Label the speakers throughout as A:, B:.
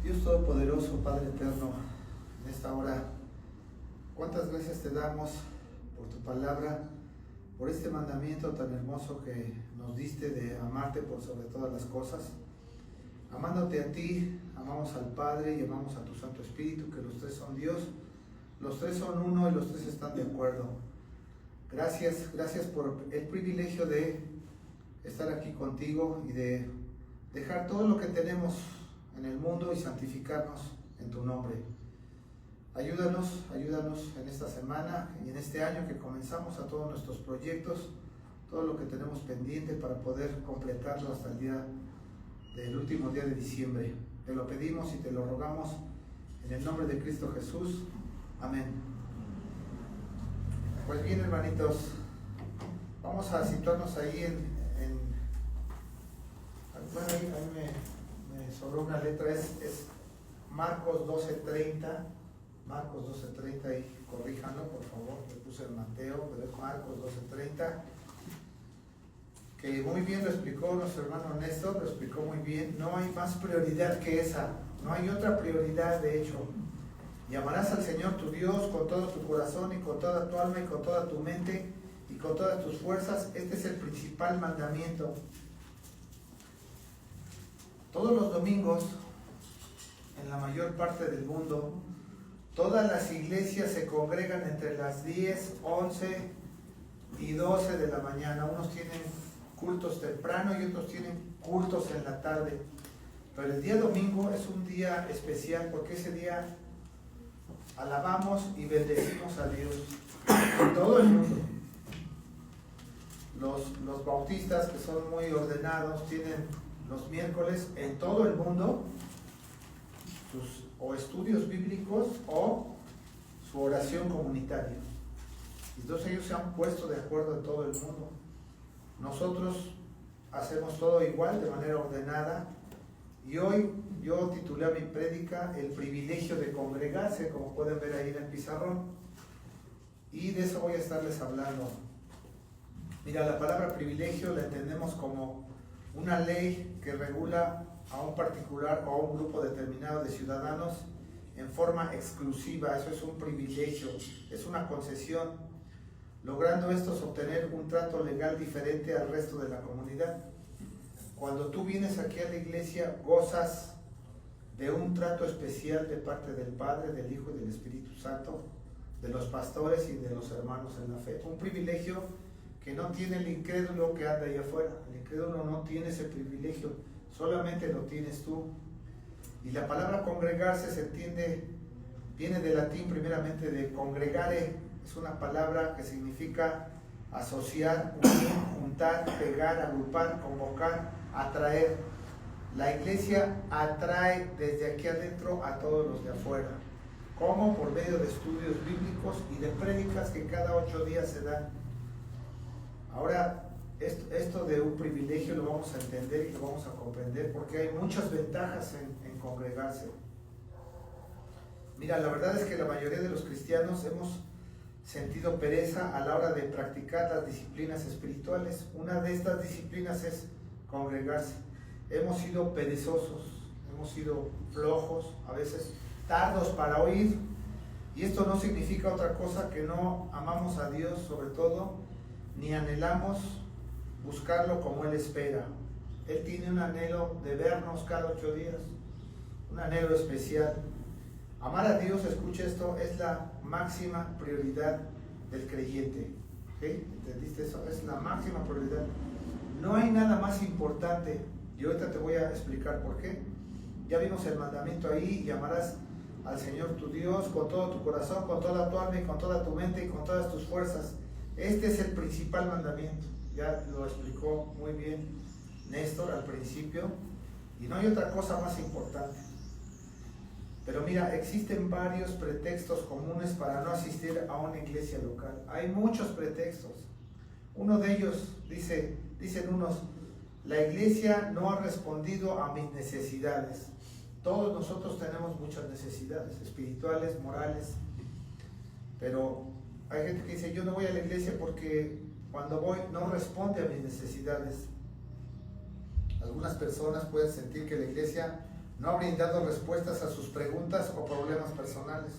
A: Dios Todopoderoso, Padre Eterno, en esta hora, cuántas gracias te damos por tu palabra, por este mandamiento tan hermoso que nos diste de amarte por sobre todas las cosas. Amándote a ti, amamos al Padre y amamos a tu Santo Espíritu, que los tres son Dios, los tres son uno y los tres están de acuerdo. Gracias por el privilegio de estar aquí contigo y de dejar todo lo que tenemos en el mundo y santificarnos en tu nombre. Ayúdanos en esta semana y en este año que comenzamos a todos nuestros proyectos, todo lo que tenemos pendiente para poder completarlo hasta el día del último día de diciembre. Te lo pedimos y te lo rogamos en el nombre de Cristo Jesús. Amén. Pues bien, hermanitos, vamos a situarnos ahí bueno, ahí me sobró una letra, es Marcos 12:30. Marcos 12:30, ahí corríjanlo por favor, le puse el Mateo, pero es Marcos 12:30, que muy bien lo explicó nuestro hermano Néstor, lo explicó muy bien. No hay más prioridad que esa, no hay otra prioridad de hecho. Y amarás al Señor tu Dios con todo tu corazón y con toda tu alma y con toda tu mente y con todas tus fuerzas. Este es el principal mandamiento. Todos los domingos, en la mayor parte del mundo, todas las iglesias se congregan entre las 10, 11 y 12 de la mañana. Unos tienen cultos temprano y otros tienen cultos en la tarde. Pero el día domingo es un día especial porque ese día alabamos y bendecimos a Dios en todo el mundo. Los bautistas, que son muy ordenados, tienen los miércoles en todo el mundo sus o estudios bíblicos o su oración comunitaria. Entonces ellos se han puesto de acuerdo en todo el mundo. Nosotros hacemos todo igual, de manera ordenada. Y hoy yo titulé a mi prédica El privilegio de congregarse, como pueden ver ahí en el pizarrón. Y de eso voy a estarles hablando. Mira, la palabra privilegio la entendemos como una ley que regula a un particular o a un grupo determinado de ciudadanos en forma exclusiva. Eso es un privilegio, es una concesión. Logrando estos obtener un trato legal diferente al resto de la comunidad. Cuando tú vienes aquí a la iglesia, gozas de un trato especial de parte del Padre, del Hijo y del Espíritu Santo, de los pastores y de los hermanos en la fe. Un privilegio que no tiene el incrédulo que anda allá afuera. El incrédulo no tiene ese privilegio, solamente lo tienes tú. Y la palabra congregarse se entiende, viene del latín primeramente de congregare, es una palabra que significa asociar, unir, juntar, pegar, agrupar, convocar, atraer. La iglesia atrae desde aquí adentro a todos los de afuera. ¿Cómo? Por medio de estudios bíblicos y de prédicas que cada 8 días se dan. Ahora, esto de un privilegio lo vamos a entender y lo vamos a comprender porque hay muchas ventajas en congregarse. Mira, la verdad es que la mayoría de los cristianos hemos sentido pereza a la hora de practicar las disciplinas espirituales. Una de estas disciplinas es congregarse. Hemos sido perezosos, hemos sido flojos, a veces tardos para oír. Y esto no significa otra cosa que no amamos a Dios sobre todo, ni anhelamos buscarlo como Él espera. Él tiene un anhelo de vernos cada 8 días, un anhelo especial. Amar a Dios, escucha esto, es la máxima prioridad del creyente. ¿Okay? ¿Entendiste eso? Es la máxima prioridad. No hay nada más importante. Y ahorita te voy a explicar por qué. Ya vimos el mandamiento ahí, y amarás al Señor tu Dios con todo tu corazón, con toda tu alma y con toda tu mente y con todas tus fuerzas. Este es el principal mandamiento. Ya lo explicó muy bien Néstor al principio. Y no hay otra cosa más importante. Pero mira, existen varios pretextos comunes para no asistir a una iglesia local. Hay muchos pretextos. Uno de ellos, dicen unos, la iglesia no ha respondido a mis necesidades. Todos nosotros tenemos muchas necesidades, espirituales, morales. Pero hay gente que dice, yo no voy a la iglesia porque cuando voy no responde a mis necesidades. Algunas personas pueden sentir que la iglesia no ha brindado respuestas a sus preguntas o problemas personales.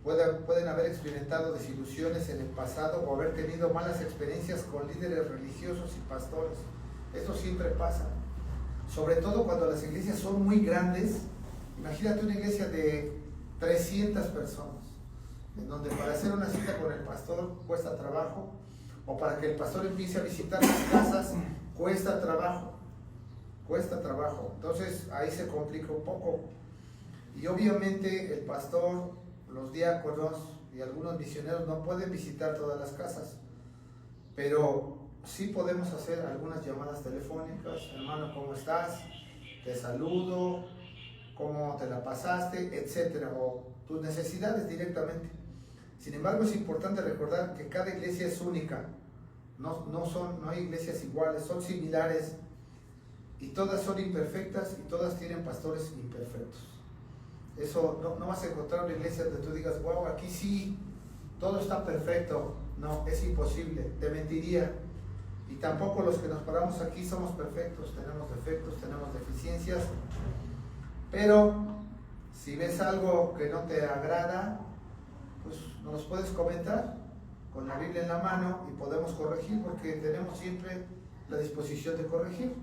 A: Pueden haber experimentado desilusiones en el pasado o haber tenido malas experiencias con líderes religiosos y pastores. Esto siempre pasa. Sobre todo cuando las iglesias son muy grandes. Imagínate una iglesia de 300 personas, en donde para hacer una cita con el pastor cuesta trabajo, o para que el pastor empiece a visitar las casas cuesta trabajo. Entonces ahí se complica un poco. Y obviamente el pastor, los diáconos y algunos misioneros no pueden visitar todas las casas, pero sí podemos hacer algunas llamadas telefónicas. Hermano, ¿cómo estás? Te saludo, ¿cómo te la pasaste? Etcétera, o tus necesidades directamente. Sin embargo, es importante recordar que cada iglesia es única. No hay iglesias iguales, son similares, y todas son imperfectas y todas tienen pastores imperfectos. Eso no vas a encontrar una iglesia donde tú digas, wow, aquí sí, todo está perfecto. No, es imposible, te mentiría. Y tampoco los que nos paramos aquí somos perfectos, tenemos defectos, tenemos deficiencias. Pero si ves algo que no te agrada, pues nos los puedes comentar con la Biblia en la mano y podemos corregir, porque tenemos siempre la disposición de corregir.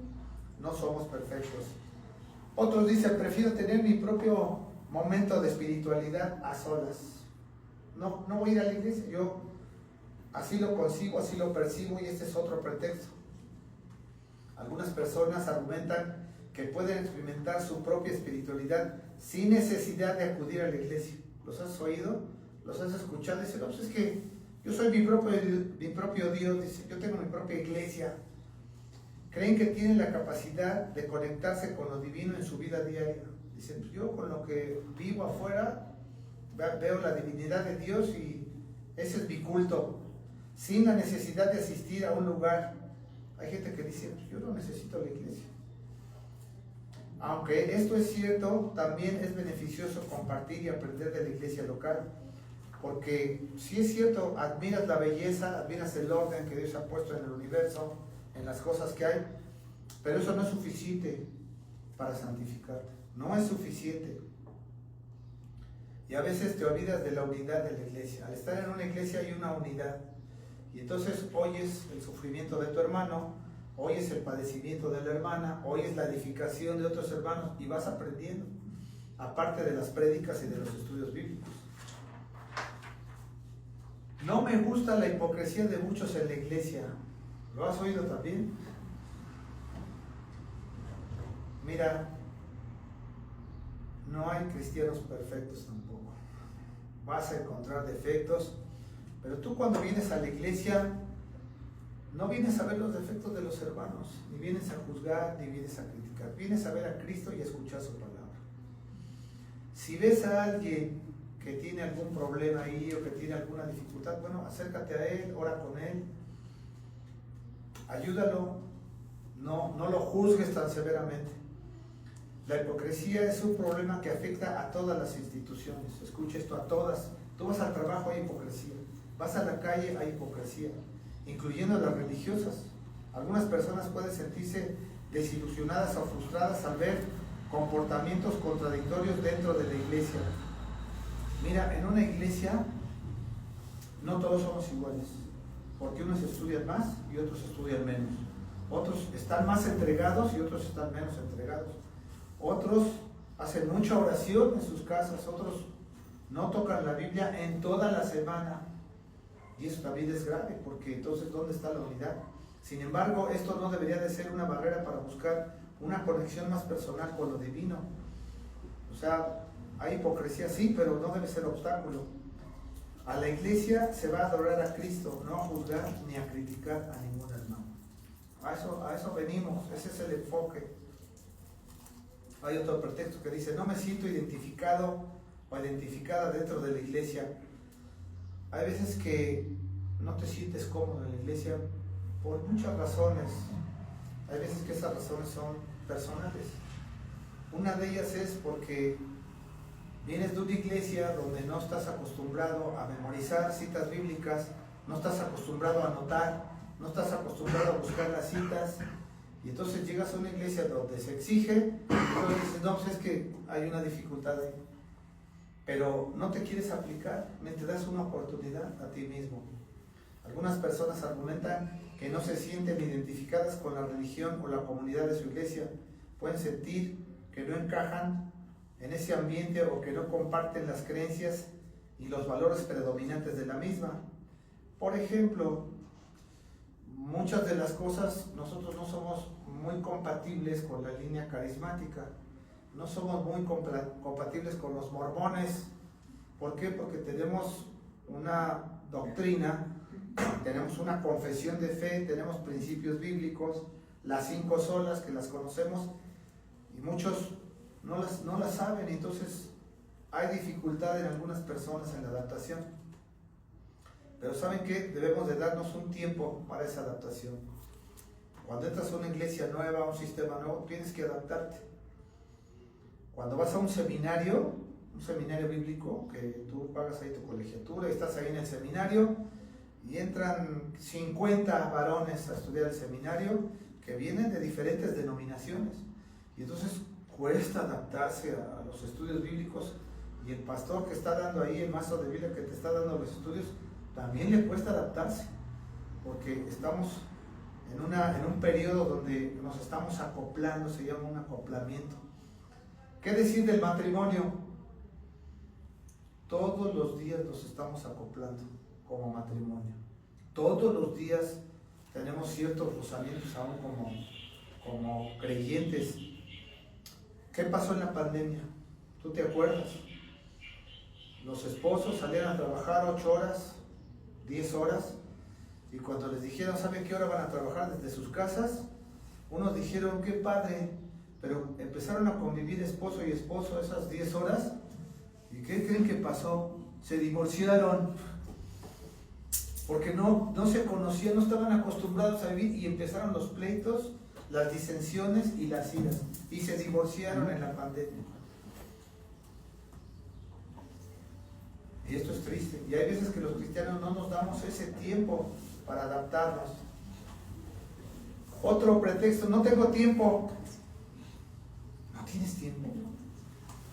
A: No somos perfectos. Otros dicen, prefiero tener mi propio momento de espiritualidad a solas. No voy a ir a la iglesia, yo así lo consigo, así lo percibo, y este es otro pretexto. Algunas personas argumentan que pueden experimentar su propia espiritualidad sin necesidad de acudir a la iglesia. ¿Los has oído? ¿Los has escuchado? Dicen, no, pues es que yo soy mi propio Dios, dice, yo tengo mi propia iglesia. Creen que tienen la capacidad de conectarse con lo divino en su vida diaria. Dicen, pues yo con lo que vivo afuera veo la divinidad de Dios y ese es mi culto, sin la necesidad de asistir a un lugar. Hay gente que dice, pues yo no necesito la iglesia. Aunque esto es cierto, también es beneficioso compartir y aprender de la iglesia local, porque si es cierto, admiras la belleza, admiras el orden que Dios ha puesto en el universo, en las cosas que hay, pero eso no es suficiente para santificarte, no es suficiente. Y a veces te olvidas de la unidad de la iglesia. Al estar en una iglesia hay una unidad, y entonces oyes el sufrimiento de tu hermano, oyes el padecimiento de la hermana, oyes la edificación de otros hermanos y vas aprendiendo, aparte de las prédicas y de los estudios bíblicos. No me gusta la hipocresía de muchos en la iglesia. ¿Lo has oído también? Mira, no hay cristianos perfectos tampoco. Vas a encontrar defectos, pero tú cuando vienes a la iglesia no vienes a ver los defectos de los hermanos, ni vienes a juzgar, ni vienes a criticar. Vienes a ver a Cristo y a escuchar su palabra. Si ves a alguien que tiene algún problema ahí o que tiene alguna dificultad, bueno, acércate a él, ora con él, ayúdalo, no lo juzgues tan severamente. La hipocresía es un problema que afecta a todas las instituciones. Escucha esto, a todas. Tú vas al trabajo, hay hipocresía. Vas a la calle, hay hipocresía, incluyendo las religiosas. Algunas personas pueden sentirse desilusionadas o frustradas al ver comportamientos contradictorios dentro de la iglesia. Mira, en una iglesia no todos somos iguales, porque unos estudian más y otros estudian menos. Otros están más entregados y otros están menos entregados. Otros hacen mucha oración en sus casas, otros no tocan la Biblia en toda la semana. Y eso también es grave, porque entonces ¿dónde está la unidad? Sin embargo, esto no debería de ser una barrera para buscar una conexión más personal con lo divino. O sea, hay hipocresía, sí, pero no debe ser obstáculo. A la iglesia se va a adorar a Cristo, no a juzgar ni a criticar a ningún hermano. A eso venimos, ese es el enfoque. Hay otro pretexto que dice, no me siento identificado o identificada dentro de la iglesia. Hay veces que no te sientes cómodo en la iglesia por muchas razones. Hay veces que esas razones son personales. Una de ellas es porque vienes de una iglesia donde no estás acostumbrado a memorizar citas bíblicas, no estás acostumbrado a anotar, no estás acostumbrado a buscar las citas, Y entonces llegas a una iglesia donde se exige, y entonces dices, no, pues es que hay una dificultad ahí. Pero no te quieres aplicar, te das una oportunidad a ti mismo. Algunas personas argumentan que no se sienten identificadas con la religión o la comunidad de su iglesia. Pueden sentir que no encajan en ese ambiente o que no comparten las creencias y los valores predominantes de la misma. Por ejemplo, muchas de las cosas nosotros no somos muy compatibles con la línea carismática, no somos muy compatibles con los mormones. ¿Por qué? Porque tenemos una doctrina, tenemos una confesión de fe, tenemos principios bíblicos, las 5 solas que las conocemos y muchos no las saben, entonces hay dificultad en algunas personas en la adaptación. Pero ¿saben qué? Debemos de darnos un tiempo para esa adaptación. Cuando entras a una iglesia nueva, a un sistema nuevo, tienes que adaptarte. Cuando vas a un seminario bíblico, que tú pagas ahí tu colegiatura, estás ahí en el seminario y entran 50 varones a estudiar el seminario que vienen de diferentes denominaciones. Y entonces cuesta adaptarse a los estudios bíblicos, y el pastor que está dando ahí, el maestro de Biblia que te está dando los estudios, también le cuesta adaptarse, porque estamos en un periodo donde nos estamos acoplando, se llama un acoplamiento. ¿Qué decir del matrimonio? Todos los días nos estamos acoplando como matrimonio. Todos los días tenemos ciertos rozamientos aún como creyentes. ¿Qué pasó en la pandemia? ¿Tú te acuerdas? Los esposos salían a trabajar 8 horas, 10 horas, y cuando les dijeron, ¿saben qué hora van a trabajar desde sus casas? Unos dijeron, qué padre, pero empezaron a convivir esposo y esposo esas 10 horas, ¿y qué creen que pasó? Se divorciaron, porque no se conocían, no estaban acostumbrados a vivir, y empezaron los pleitos, las disensiones y las iras, y se divorciaron en la pandemia. Y esto es triste, y hay veces que los cristianos no nos damos ese tiempo para adaptarnos. Otro pretexto, no tengo tiempo. No tienes tiempo.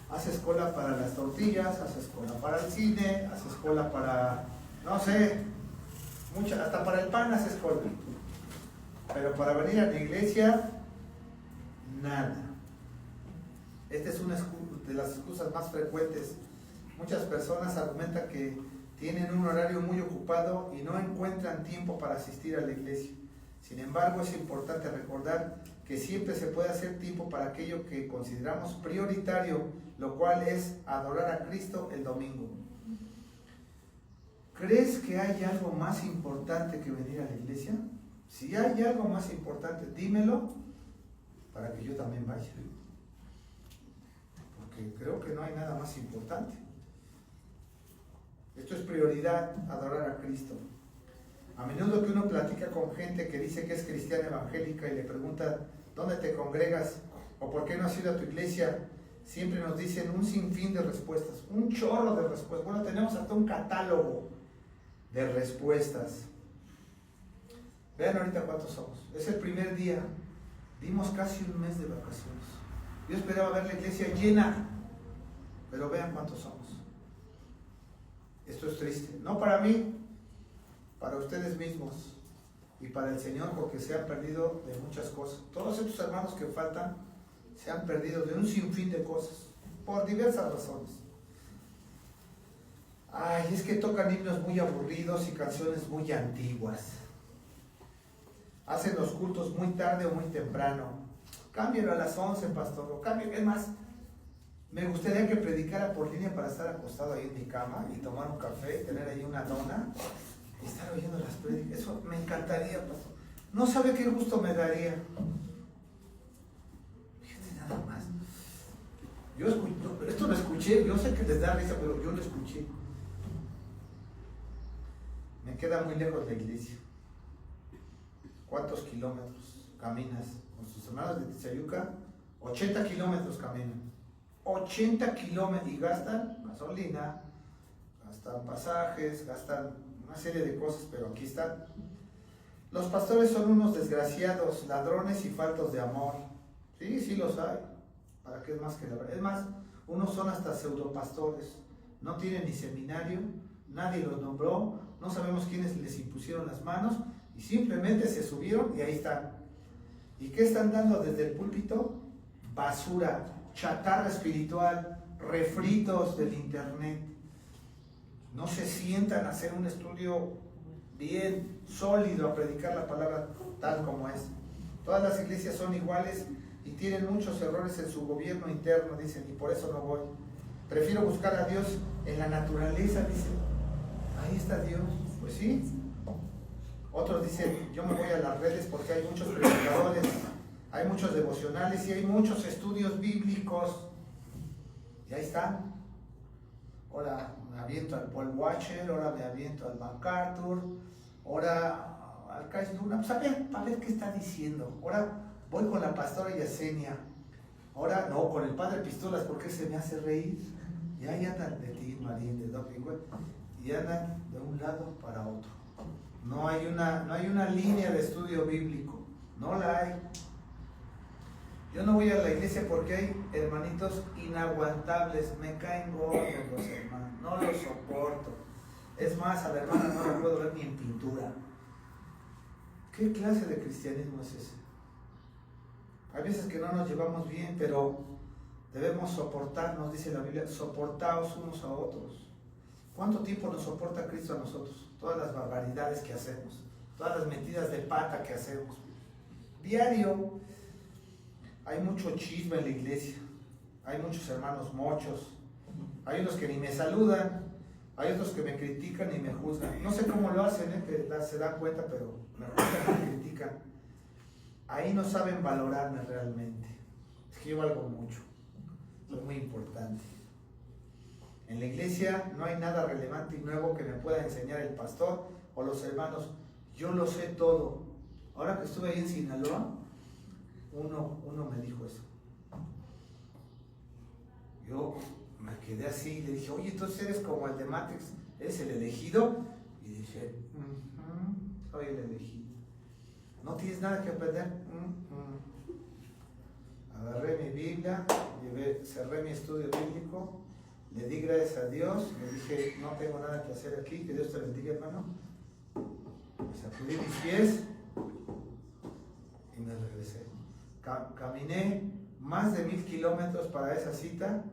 A: Haces cola para las tortillas, haces cola para el cine, haces cola para, no sé, hasta para el pan haces cola. Pero para venir a la iglesia, nada. Esta es una de las excusas más frecuentes. Muchas personas argumentan que tienen un horario muy ocupado y no encuentran tiempo para asistir a la iglesia. Sin embargo, es importante recordar que siempre se puede hacer tiempo para aquello que consideramos prioritario, lo cual es adorar a Cristo el domingo. ¿Crees que hay algo más importante que venir a la iglesia? Si hay algo más importante, dímelo para que yo también vaya. Porque creo que no hay nada más importante. Esto es prioridad, adorar a Cristo. A menudo que uno platica con gente que dice que es cristiana evangélica y le pregunta ¿dónde te congregas? ¿O por qué no has ido a tu iglesia? Siempre nos dicen un sinfín de respuestas, un chorro de respuestas. Bueno, tenemos hasta un catálogo de respuestas. Vean ahorita cuántos somos. Es el primer día. Dimos casi un mes de vacaciones. Yo esperaba ver la iglesia llena, pero vean cuántos somos. Esto es triste. No para mí, para ustedes mismos y para el Señor, porque se han perdido de muchas cosas. Todos estos hermanos que faltan se han perdido de un sinfín de cosas, por diversas razones. Ay, es que tocan himnos muy aburridos y canciones muy antiguas. Hacen los cultos muy tarde o muy temprano. Cámbienlo a las 11, pastor, o cambien. Es más, me gustaría que predicara por línea para estar acostado ahí en mi cama y tomar un café, tener ahí una dona y estar oyendo las prédicas. Eso me encantaría, pastor. No sabe qué gusto me daría. Fíjate nada más. Esto lo escuché, yo sé que les da risa, pero yo lo escuché. Me queda muy lejos de la iglesia. ¿Cuántos kilómetros caminas con sus hermanos de Tizayuca? 80 kilómetros caminan. 80 kilómetros y gastan gasolina, gastan pasajes, gastan una serie de cosas, pero aquí están. los pastores son unos desgraciados, ladrones y faltos de amor. Sí, sí los hay. ¿Para qué es más que la verdad? Es más, unos son hasta pseudopastores. No tienen ni seminario, nadie los nombró, no sabemos quiénes les impusieron las manos y simplemente se subieron y ahí están. ¿Y qué están dando desde el púlpito? Basura, chatarra espiritual, refritos del internet. No se sientan a hacer un estudio bien sólido, a predicar la palabra tal como es. Todas las iglesias son iguales y tienen muchos errores en su gobierno interno, dicen, y por eso no voy. Prefiero buscar a Dios en la naturaleza, dicen. Ahí está Dios. Pues sí. Otros dicen, yo me voy a las redes porque hay muchos predicadores, hay muchos devocionales y hay muchos estudios bíblicos. Y ahí están. Ahora me aviento al Paul Washer, ahora me aviento al MacArthur, ahora al Cash Luna, pues a ver qué está diciendo. Ahora voy con la pastora Yesenia, ahora no, con el padre Pistolas porque se me hace reír. Y ahí andan de ti, Marín, de Doc Lingüe, y andan de un lado para otro. No hay una línea de estudio bíblico, no la hay. Yo no voy a la iglesia porque hay hermanitos inaguantables, me caen gordos los hermanos, no los soporto. Es más, a la hermana no la puedo ver ni en pintura. ¿Qué clase de cristianismo es ese? Hay veces que no nos llevamos bien, pero debemos soportarnos, dice la Biblia, soportaos unos a otros. ¿Cuánto tiempo nos soporta Cristo a nosotros? Todas las barbaridades que hacemos, todas las metidas de pata que hacemos. Diario. Hay mucho chisme en la iglesia, hay muchos hermanos mochos, hay unos que ni me saludan, hay otros que me critican y me juzgan. No sé cómo lo hacen, que se dan cuenta, pero me juzgan y me critican. Ahí no saben valorarme realmente. Es que yo valgo mucho, soy muy importante. En la iglesia no hay nada relevante y nuevo que me pueda enseñar el pastor o los hermanos. Yo lo sé todo. Ahora que estuve ahí en Sinaloa, uno me dijo eso. Yo me quedé así y le dije, oye, entonces eres como el de Matrix, ¿eres el elegido? Y dije, soy el elegido. ¿No tienes nada que aprender? Agarré mi Biblia, cerré mi estudio bíblico, le di gracias a Dios, le dije, no tengo nada que hacer aquí, que Dios te bendiga, hermano. Me sacudí mis pies y me regresé. Caminé más de 1000 kilómetros para esa cita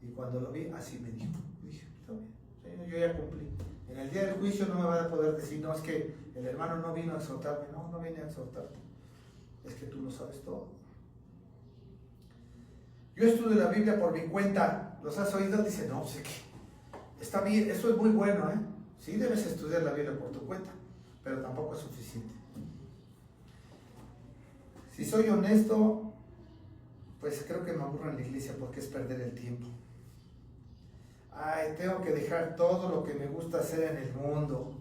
A: y cuando lo vi, así me dijo. Dije, está bien, Señor, yo ya cumplí. En el día del juicio no me van a poder decir, no, es que el hermano no vino a exhortarme. No, no vine a exhortarte. Es que tú lo sabes todo. Yo estudio la Biblia por mi cuenta. ¿Los has oído? Dice, no, sé que está bien, eso es muy bueno, ¿eh? Sí, debes estudiar la Biblia por tu cuenta, pero tampoco es suficiente. Si soy honesto, pues creo que me aburro en la iglesia porque es perder el tiempo. Ay, tengo que dejar todo lo que me gusta hacer en el mundo.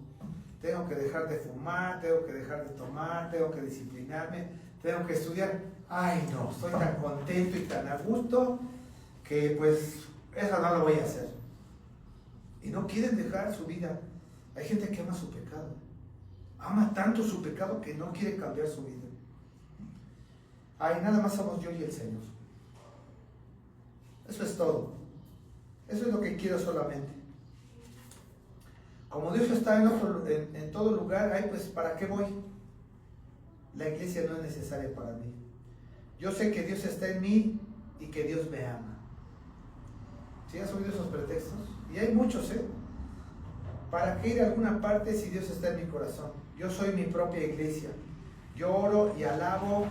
A: Tengo que dejar de fumar, tengo que dejar de tomar, tengo que disciplinarme, tengo que estudiar. Ay, no, estoy tan contento y tan a gusto que pues eso no lo voy a hacer. Y no quieren dejar su vida. Hay gente que ama su pecado. Ama tanto su pecado que no quiere cambiar su vida. Ay, nada más somos yo y el Señor. Eso es todo. Eso es lo que quiero solamente. Como Dios está en todo lugar, ay, pues ¿para qué voy? La iglesia no es necesaria para mí. Yo sé que Dios está en mí y que Dios me ama. ¿Sí has oído esos pretextos? Y hay muchos, ¿eh? ¿Para qué ir a alguna parte si Dios está en mi corazón? Yo soy mi propia iglesia. Yo oro y alabo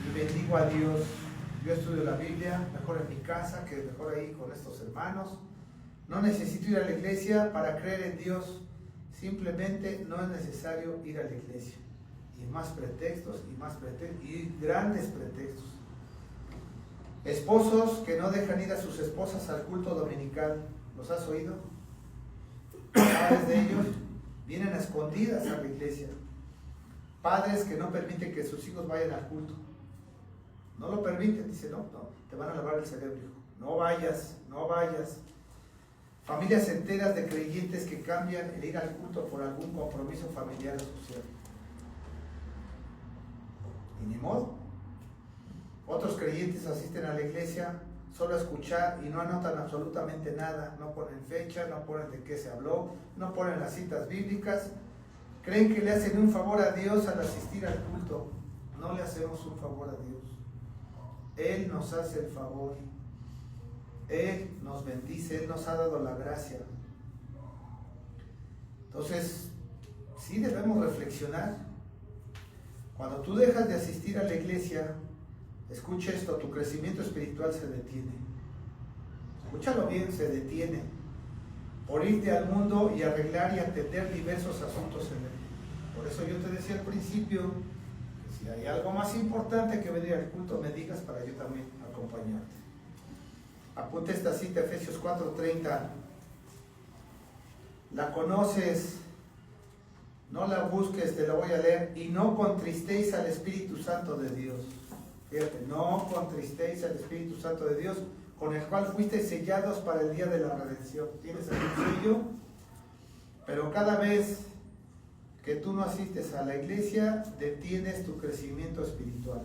A: y bendigo a Dios. Yo estudio la Biblia, mejor en mi casa que mejor ahí con estos hermanos. No necesito ir a la iglesia para creer en Dios. Simplemente no es necesario ir a la iglesia. Y más pretextos, y grandes pretextos. Esposos que no dejan ir a sus esposas al culto dominical. ¿Los has oído? Padres de ellos vienen a escondidas a la iglesia. Padres que no permiten que sus hijos vayan al culto. No lo permiten, dice, no, te van a lavar el cerebro, hijo. No vayas. Familias enteras de creyentes que cambian el ir al culto por algún compromiso familiar o social. Y ni modo. Otros creyentes asisten a la iglesia solo a escuchar y no anotan absolutamente nada, no ponen fecha, no ponen de qué se habló, no ponen las citas bíblicas, creen que le hacen un favor a Dios al asistir al culto. No le hacemos un favor a Dios, Él nos hace el favor, Él nos bendice, Él nos ha dado la gracia. Entonces, sí debemos reflexionar. Cuando tú dejas de asistir a la iglesia, escucha esto, tu crecimiento espiritual se detiene. Escúchalo bien, se detiene. Por irte al mundo y arreglar y atender diversos asuntos en él. Por eso yo te decía al principio, que si hay algo más importante que venir al culto, me digas para yo también acompañarte. Apunta esta cita, Efesios 4:30. La conoces, no la busques, te la voy a leer. Y no contristéis al Espíritu Santo de Dios. Fíjate, no contristéis al Espíritu Santo de Dios, con el cual fuisteis sellados para el día de la redención. Tienes el sello, pero cada vez que tú no asistes a la iglesia, detienes tu crecimiento espiritual.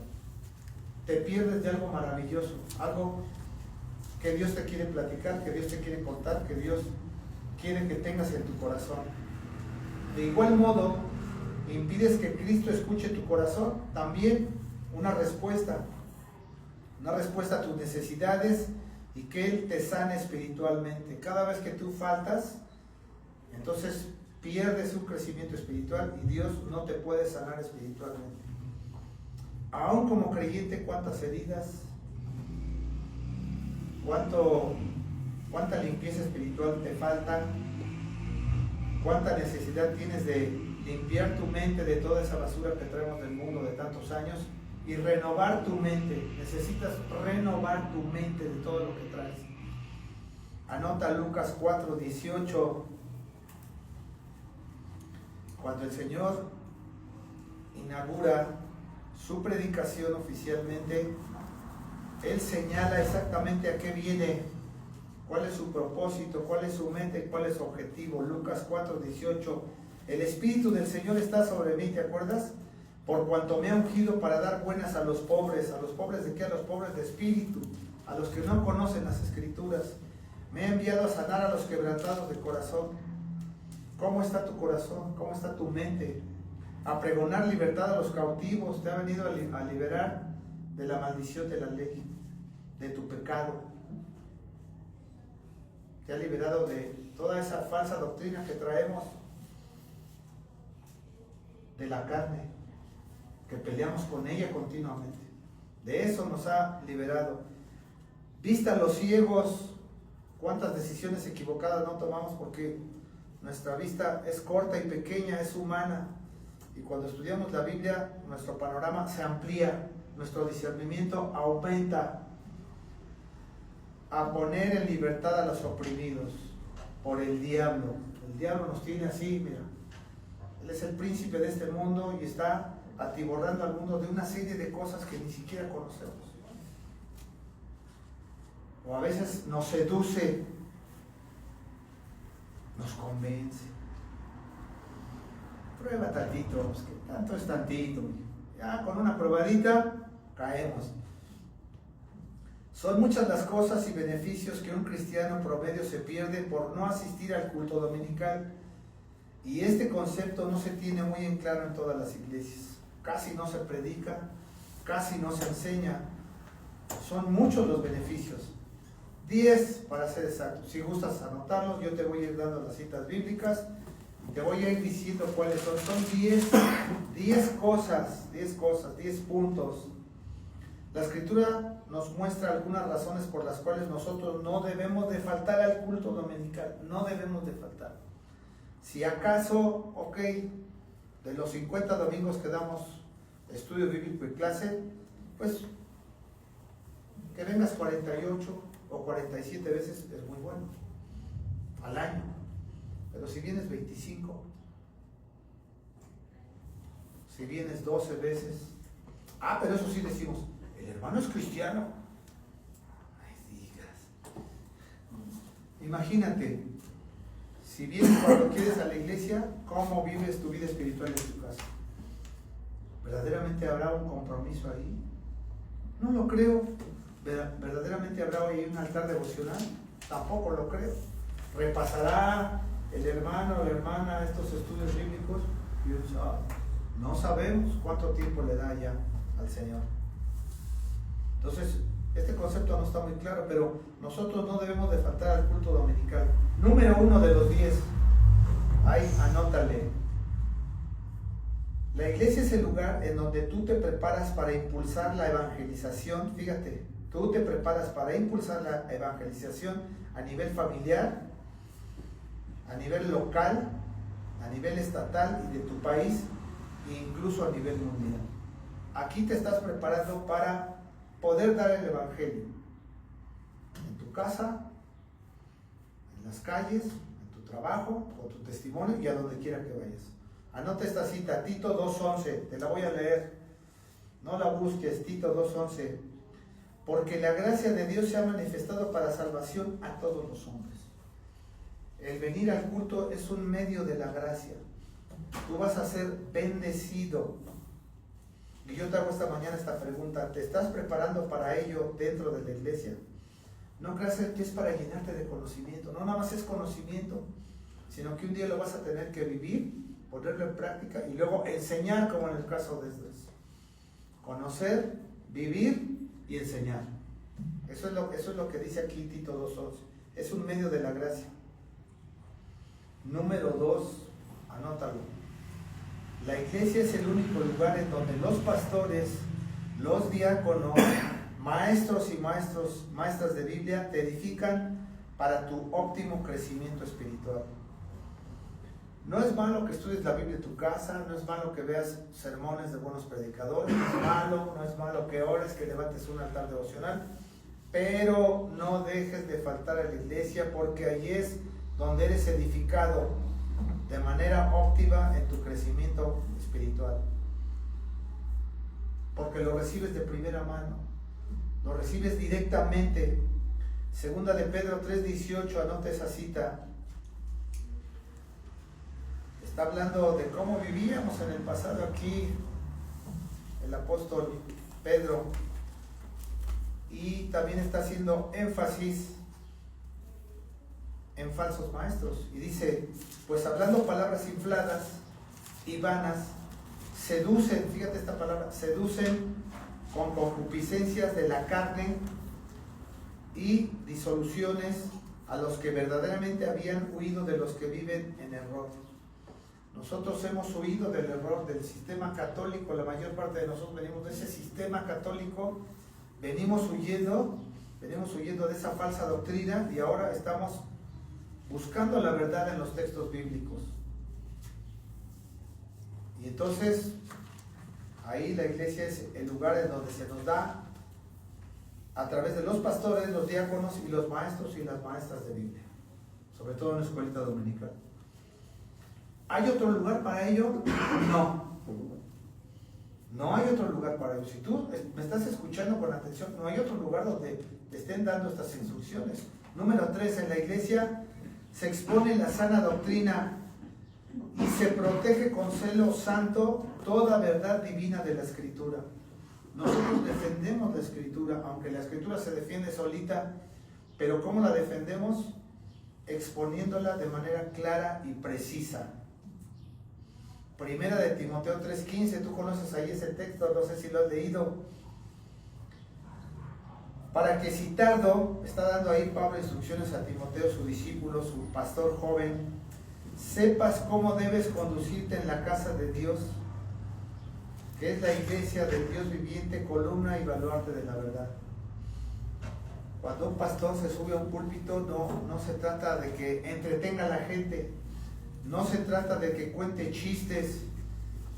A: Te pierdes de algo maravilloso, algo que Dios te quiere platicar, que Dios te quiere contar, que Dios quiere que tengas en tu corazón. De igual modo, impides que Cristo escuche tu corazón, también una respuesta a tus necesidades y que Él te sane espiritualmente. Cada vez que tú faltas, entonces pierdes un crecimiento espiritual y Dios no te puede sanar espiritualmente. Aún como creyente, ¿cuántas heridas? ¿Cuánta limpieza espiritual te falta? ¿Cuánta necesidad tienes de limpiar tu mente de toda esa basura que traemos del mundo de tantos años y renovar tu mente? Necesitas renovar tu mente de todo lo que traes. Anota Lucas 4:18. Cuando el Señor inaugura su predicación oficialmente, Él señala exactamente a qué viene, cuál es su propósito, cuál es su mente, cuál es su objetivo. Lucas 4:18. El Espíritu del Señor está sobre mí, ¿te acuerdas? Por cuanto me ha ungido para dar buenas a los pobres. ¿A los pobres de qué? A los pobres de espíritu, a los que no conocen las Escrituras. Me ha enviado a sanar a los quebrantados de corazón. ¿Cómo está tu corazón? ¿Cómo está tu mente? A pregonar libertad a los cautivos. Te ha venido a liberar de la maldición de la ley, de tu pecado. Te ha liberado de toda esa falsa doctrina que traemos de la carne, que peleamos con ella continuamente. De eso nos ha liberado. Vista a los ciegos. ¿Cuántas decisiones equivocadas no tomamos porque nuestra vista es corta y pequeña, es humana? Y cuando estudiamos la Biblia, nuestro panorama se amplía, nuestro discernimiento aumenta. A poner en libertad a los oprimidos por el diablo. El diablo nos tiene así, mira. Él es el príncipe de este mundo y está atiborrando al mundo de una serie de cosas que ni siquiera conocemos. O a veces nos seduce, nos convence. Prueba tantito, pues que tanto es tantito. Ya con una probadita caemos. Son muchas las cosas y beneficios que un cristiano promedio se pierde por no asistir al culto dominical. Y este concepto no se tiene muy en claro en todas las iglesias. Casi no se predica, casi no se enseña. Son muchos los beneficios. 10 para ser exacto. Si gustas anotarlos, yo te voy a ir dando las citas bíblicas y te voy a ir diciendo cuáles son. Son 10 cosas, 10 puntos. La Escritura nos muestra algunas razones por las cuales nosotros no debemos de faltar al culto dominical. No debemos de faltar. Si acaso, ok, de los 50 domingos que damos estudio bíblico y clase, pues que vengas 48 o 47 veces es muy bueno al año. Pero si vienes 25, si vienes 12 veces, pero eso sí decimos, el hermano es cristiano. Ay, digas. Imagínate, si vienes cuando quieres a la iglesia, ¿cómo vives tu vida espiritual en tu casa? ¿Verdaderamente habrá un compromiso ahí? No lo creo. ¿Verdaderamente habrá ahí un altar devocional? Tampoco lo creo. ¿Repasará el hermano o la hermana estos estudios bíblicos? No sabemos cuánto tiempo le da ya al Señor. Entonces, este concepto no está muy claro, pero nosotros no debemos de faltar al culto dominical. Número 1 de los 10. Ahí, anótale. La iglesia es el lugar en donde tú te preparas para impulsar la evangelización. Fíjate, tú te preparas para impulsar la evangelización a nivel familiar, a nivel local, a nivel estatal y de tu país, e incluso a nivel mundial. Aquí te estás preparando para poder dar el evangelio en tu casa, en las calles, en tu trabajo, con tu testimonio y a donde quiera que vayas. Anota esta cita, Tito 2:11, te la voy a leer, no la busques, Tito 2:11, porque la gracia de Dios se ha manifestado para salvación a todos los hombres. El venir al culto es un medio de la gracia. Tú vas a ser bendecido. Y yo te hago esta mañana esta pregunta, ¿te estás preparando para ello dentro de la iglesia? No creas que es para llenarte de conocimiento, no nada más es conocimiento, sino que un día lo vas a tener que vivir, ponerlo en práctica y luego enseñar, como en el caso de estos. Conocer, vivir y enseñar. Eso es lo que dice aquí Tito 2:11. Es un medio de la gracia. Número 2, anótalo. La iglesia es el único lugar en donde los pastores, los diáconos, maestros y maestras de Biblia te edifican para tu óptimo crecimiento espiritual. No es malo que estudies la Biblia en tu casa, no es malo que veas sermones de buenos predicadores, no es malo que ores, que levantes un altar devocional, pero no dejes de faltar a la iglesia porque allí es donde eres edificado de manera óptima en tu crecimiento espiritual. Porque lo recibes de primera mano, lo recibes directamente. Segunda de Pedro 3:18, anota esa cita. Está hablando de cómo vivíamos en el pasado aquí el apóstol Pedro, y también está haciendo énfasis en falsos maestros, y dice, pues hablando palabras infladas y vanas, seducen, fíjate esta palabra, seducen con concupiscencias de la carne y disoluciones a los que verdaderamente habían huido de los que viven en error. Nosotros hemos huido del error del sistema católico, la mayor parte de nosotros venimos de ese sistema católico, venimos huyendo de esa falsa doctrina y ahora estamos buscando la verdad en los textos bíblicos. Y entonces, ahí la iglesia es el lugar en donde se nos da, a través de los pastores, los diáconos y los maestros y las maestras de Biblia, sobre todo en la escuelita dominical. ¿Hay otro lugar para ello? No hay otro lugar para ello. Si tú me estás escuchando con atención, no hay otro lugar donde te estén dando estas instrucciones. Número 3, en la iglesia se expone la sana doctrina y se protege con celo santo toda verdad divina de la Escritura. Nosotros defendemos la Escritura, aunque la Escritura se defiende solita, pero ¿cómo la defendemos? Exponiéndola de manera clara y precisa. Primera de Timoteo 3:15, tú conoces ahí ese texto, no sé si lo has leído. Para que si tardo, está dando ahí Pablo instrucciones a Timoteo, su discípulo, su pastor joven, sepas cómo debes conducirte en la casa de Dios, que es la iglesia del Dios viviente, columna y baluarte de la verdad. Cuando un pastor se sube a un púlpito, no se trata de que entretenga a la gente, no se trata de que cuente chistes,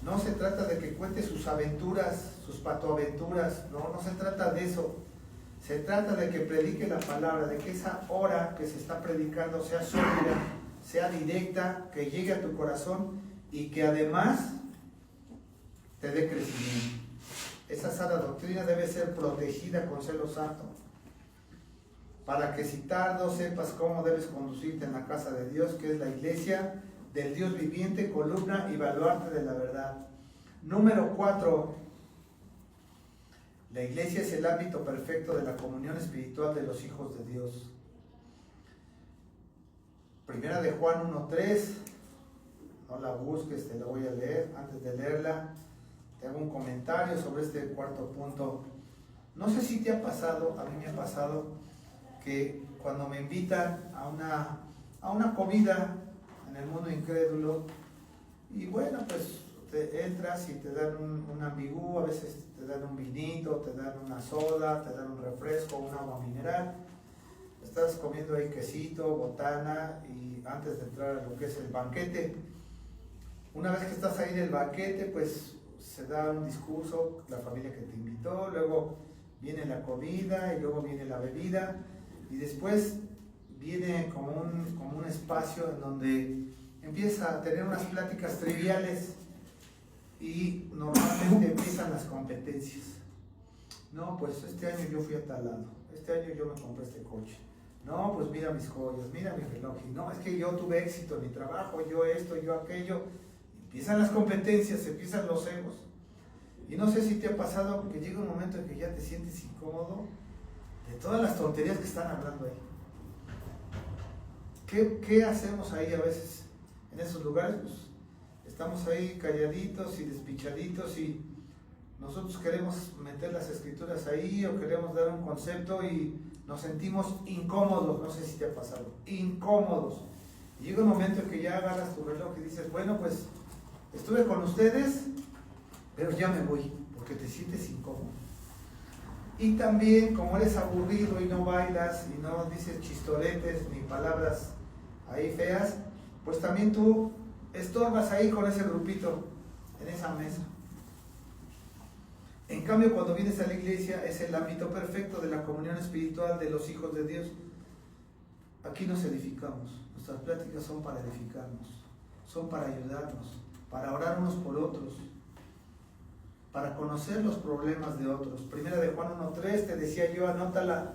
A: no se trata de que cuente sus aventuras, sus patoaventuras, no se trata de eso. Se trata de que predique la palabra, de que esa hora que se está predicando sea sólida, sea directa, que llegue a tu corazón y que además te dé crecimiento. Esa sana doctrina debe ser protegida con celo santo, para que si tardo sepas cómo debes conducirte en la casa de Dios, que es la iglesia del Dios viviente, columna y baluarte de la verdad. Número 4. La iglesia es el ámbito perfecto de la comunión espiritual de los hijos de Dios. Primera de Juan 1:3. No la busques, te la voy a leer. Antes de leerla, te hago un comentario sobre este cuarto punto. No sé si te ha pasado, a mí me ha pasado, que cuando me invitan a una comida en el mundo incrédulo, y bueno, pues te entras y te dan un ambigú, a veces te dan un vinito, te dan una soda, te dan un refresco, un agua mineral. Estás comiendo ahí quesito, botana, y antes de entrar a lo que es el banquete, una vez que estás ahí en el banquete, pues se da un discurso, la familia que te invitó, luego viene la comida y luego viene la bebida, y después viene como un espacio en donde empieza a tener unas pláticas triviales y normalmente empiezan las competencias. No, pues este año yo fui a tal lado, este año yo me compré este coche. No, pues mira mis joyas, mira mi reloj. Y no, es que yo tuve éxito en mi trabajo, yo esto, yo aquello. Empiezan las competencias, empiezan los egos. Y no sé si te ha pasado que llega un momento en que ya te sientes incómodo de todas las tonterías que están hablando ahí. ¿Qué hacemos ahí a veces en esos lugares? Pues estamos ahí calladitos y despichaditos y nosotros queremos meter las escrituras ahí o queremos dar un concepto y nos sentimos incómodos. No sé si te ha pasado, incómodos. Y llega un momento en que ya agarras tu reloj y dices, bueno, pues estuve con ustedes, pero ya me voy, porque te sientes incómodo. Y también, como eres aburrido y no bailas y no dices chistoretes ni palabras ahí feas, pues también tú estorbas ahí con ese grupito, en esa mesa. En cambio, cuando vienes a la iglesia, es el ámbito perfecto de la comunión espiritual de los hijos de Dios. Aquí nos edificamos, nuestras pláticas son para edificarnos, son para ayudarnos, para orar unos por otros, para conocer los problemas de otros. Primera de Juan 1:3, te decía yo, anótala.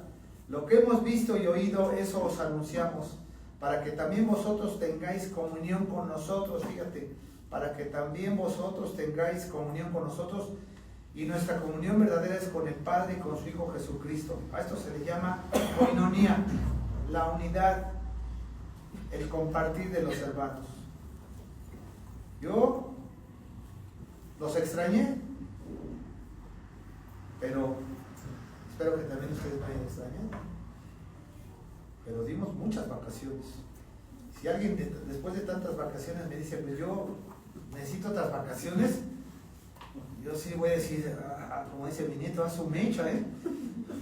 A: Lo que hemos visto y oído, eso os anunciamos, para que también vosotros tengáis comunión con nosotros. Fíjate, para que también vosotros tengáis comunión con nosotros, y nuestra comunión verdadera es con el Padre y con su Hijo Jesucristo. A esto se le llama koinonía, la unidad, el compartir de los hermanos. Yo los extrañé, pero espero que también ustedes me hayan extrañado. Pero dimos muchas vacaciones. Si alguien después de tantas vacaciones me dice, pues yo necesito otras vacaciones, yo sí voy a decir, como dice mi nieto, a su mecha,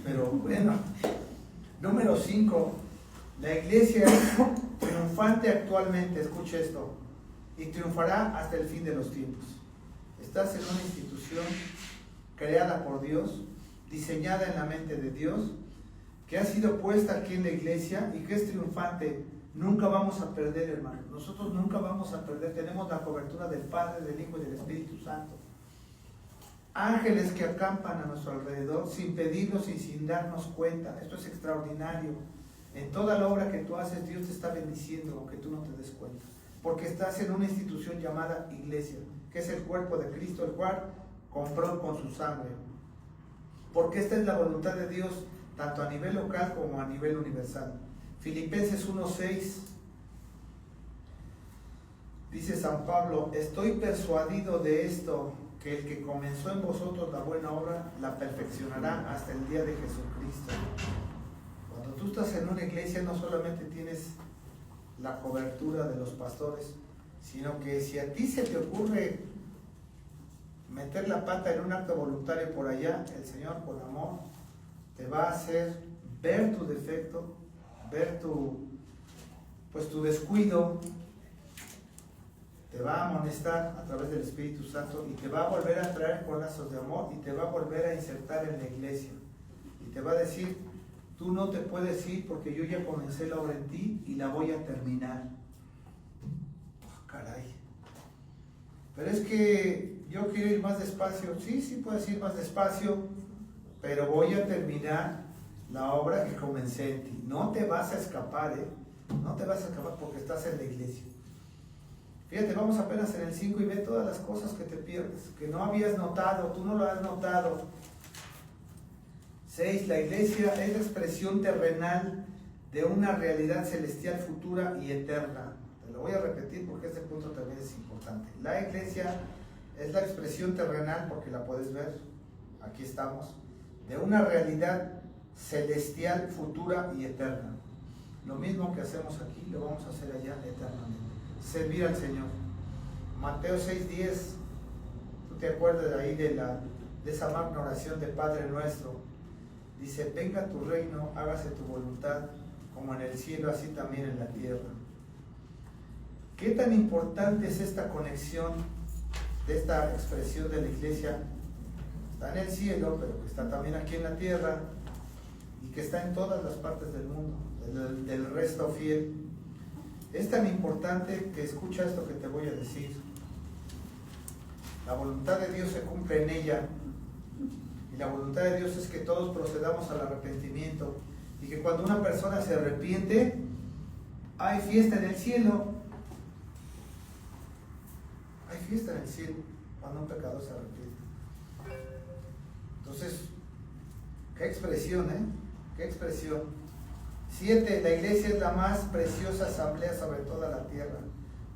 A: Pero bueno. Número 5. La iglesia es triunfante actualmente, escuche esto, y triunfará hasta el fin de los tiempos. Estás en una institución creada por Dios, diseñada en la mente de Dios, que ha sido puesta aquí en la iglesia y que es triunfante. Nunca vamos a perder, hermano. Nosotros nunca vamos a perder. Tenemos la cobertura del Padre, del Hijo y del Espíritu Santo. Ángeles que acampan a nuestro alrededor sin pedirnos y sin darnos cuenta. Esto es extraordinario. En toda la obra que tú haces, Dios te está bendiciendo, aunque tú no te des cuenta. Porque estás en una institución llamada iglesia, que es el cuerpo de Cristo, el cual compró con su sangre. Porque esta es la voluntad de Dios, tanto a nivel local como a nivel universal. Filipenses 1:6 dice San Pablo, estoy persuadido de esto, que el que comenzó en vosotros la buena obra, la perfeccionará hasta el día de Jesucristo. Cuando tú estás en una iglesia, no solamente tienes la cobertura de los pastores, sino que si a ti se te ocurre meter la pata en un acto voluntario por allá, el Señor con amor te va a hacer ver tu defecto, ver tu descuido, te va a amonestar a través del Espíritu Santo y te va a volver a traer con lazos de amor y te va a volver a insertar en la iglesia y te va a decir, tú no te puedes ir porque yo ya comencé la obra en ti y la voy a terminar. Oh, caray. Pero es que yo quiero ir más despacio. Sí, puedes ir más despacio, pero voy a terminar la obra que comencé en ti. No te vas a escapar, No te vas a escapar porque estás en la iglesia. Fíjate, vamos apenas en el 5 y ve todas las cosas que te pierdes, que no habías notado, tú no lo has notado. 6. La iglesia es la expresión terrenal de una realidad celestial futura y eterna. Te lo voy a repetir porque este punto también es importante. La iglesia es la expresión terrenal, porque la puedes ver, aquí estamos, de una realidad celestial futura y eterna. Lo mismo que hacemos aquí, lo vamos a hacer allá eternamente. Servir al Señor. Mateo 6:10, tú te acuerdas de ahí de esa magna oración de Padre Nuestro. Dice, venga tu reino, hágase tu voluntad, como en el cielo, así también en la tierra. ¿Qué tan importante es esta conexión de esta expresión de la iglesia? Está en el cielo, pero que está también aquí en la tierra, y que está en todas las partes del mundo, del resto fiel. Es tan importante que escucha esto que te voy a decir. La voluntad de Dios se cumple en ella, y la voluntad de Dios es que todos procedamos al arrepentimiento, y que cuando una persona se arrepiente, hay fiesta en el cielo. Hay fiesta en el cielo cuando un pecador se arrepiente. Entonces, qué expresión, qué expresión. 7. La iglesia es la más preciosa asamblea sobre toda la tierra,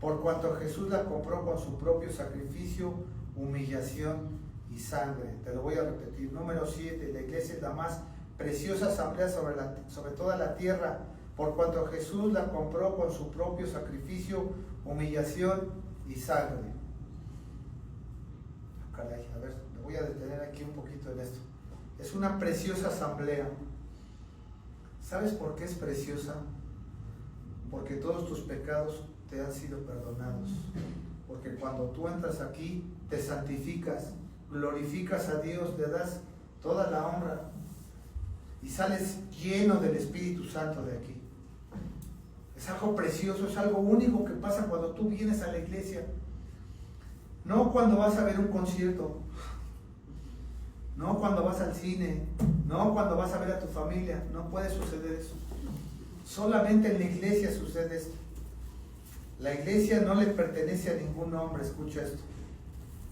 A: por cuanto Jesús la compró con su propio sacrificio, humillación y sangre. Te lo voy a repetir. Número 7. La iglesia es la más preciosa asamblea sobre toda la tierra, por cuanto Jesús la compró con su propio sacrificio, humillación y sangre. Caray, a ver, me voy a detener aquí un poquito en esto. Es una preciosa asamblea. ¿Sabes por qué es preciosa? Porque todos tus pecados te han sido perdonados. Porque cuando tú entras aquí, te santificas, glorificas a Dios, le das toda la honra y sales lleno del Espíritu Santo de aquí. Es algo precioso, es algo único que pasa cuando tú vienes a la iglesia. No cuando vas a ver un concierto, no cuando vas al cine, no cuando vas a ver a tu familia. No puede suceder eso. Solamente en la iglesia sucede esto. La iglesia no le pertenece a ningún hombre, escucha esto,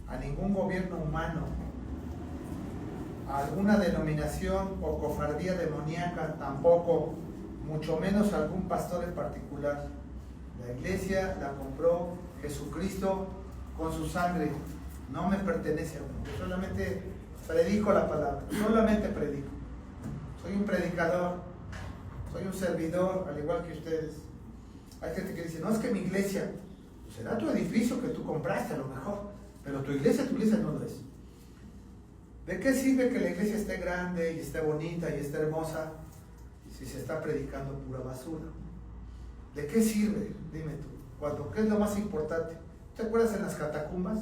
A: a ningún gobierno humano, a alguna denominación o cofradía demoníaca tampoco, mucho menos a algún pastor en particular. La iglesia la compró Jesucristo con su sangre. No me pertenece a uno. Yo solamente predico la palabra, solamente predico. Soy un predicador, soy un servidor, al igual que ustedes. Hay gente que dice, no, es que mi iglesia, pues será tu edificio que tú compraste a lo mejor, pero tu iglesia no lo es. ¿De qué sirve que la iglesia esté grande y esté bonita y esté hermosa si se está predicando pura basura? ¿De qué sirve? Dime tú. ¿Qué es lo más importante? ¿Te acuerdas en las catacumbas?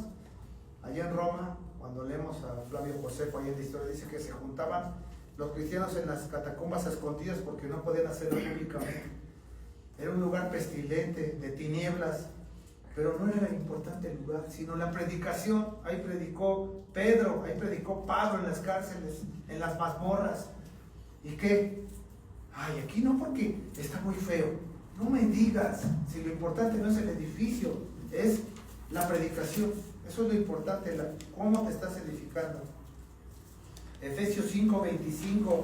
A: Allá en Roma, cuando leemos a Flavio Josefo, ahí en la historia dice que se juntaban los cristianos en las catacumbas escondidas porque no podían hacerlo públicamente. Era un lugar pestilente, de tinieblas, pero no era importante el lugar, sino la predicación. Ahí predicó Pedro, ahí predicó Pablo en las cárceles, en las mazmorras. ¿Y qué? Ay, aquí no, porque está muy feo. No me digas, si lo importante no es el edificio, es la predicación. Eso es lo importante, cómo te estás edificando. Efesios 5:25.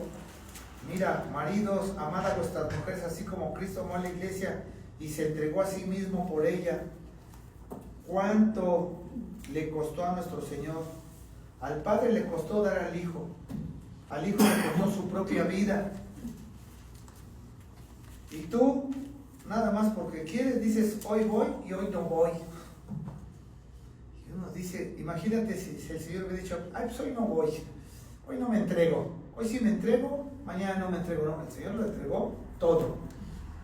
A: Mira, maridos, amad a vuestras mujeres, así como Cristo amó a la iglesia y se entregó a sí mismo por ella. ¿Cuánto le costó a nuestro Señor? Al Padre le costó dar al Hijo le costó su propia vida. Y tú, nada más porque quieres, dices, hoy voy y hoy no voy. Y uno dice, imagínate si el Señor hubiera dicho, ay, pues hoy no voy, hoy no me entrego, hoy sí me entrego, mañana no me entrego. No, el Señor lo entregó todo.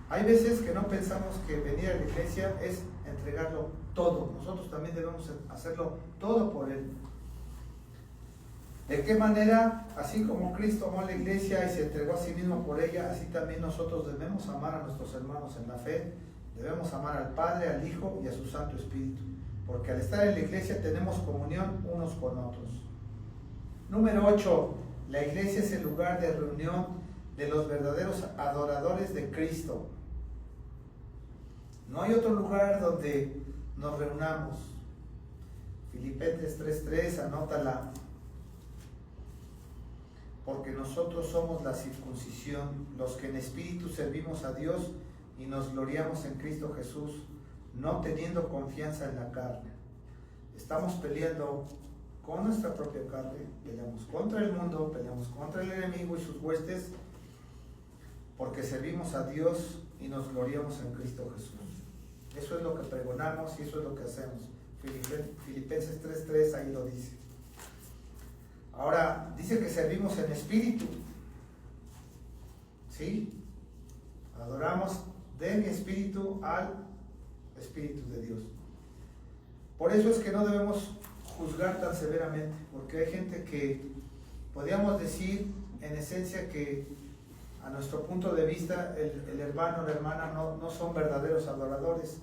A: Hay veces que no pensamos que venir a la iglesia es entregarlo todo. Nosotros también debemos hacerlo todo por Él. ¿De qué manera? Así como Cristo amó a la iglesia y se entregó a sí mismo por ella, así también nosotros debemos amar a nuestros hermanos en la fe. Debemos amar al Padre, al Hijo y a su Santo Espíritu, porque al estar en la iglesia tenemos comunión unos con otros. Número 8. La iglesia es el lugar de reunión de los verdaderos adoradores de Cristo. No hay otro lugar donde nos reunamos. Filipenses 3:3, anótala. Porque nosotros somos la circuncisión, los que en espíritu servimos a Dios y nos gloriamos en Cristo Jesús, no teniendo confianza en la carne. Estamos peleando con nuestra propia carne, peleamos contra el mundo, peleamos contra el enemigo y sus huestes, porque servimos a Dios y nos gloriamos en Cristo Jesús. Eso es lo que pregonamos y eso es lo que hacemos. Filipenses 3:3 ahí lo dice. Ahora, dice que servimos en espíritu. ¿Sí? Adoramos de mi espíritu al Espíritu de Dios. Por eso es que no debemos juzgar tan severamente, porque hay gente que podríamos decir en esencia que a nuestro punto de vista el hermano o la hermana no son verdaderos adoradores,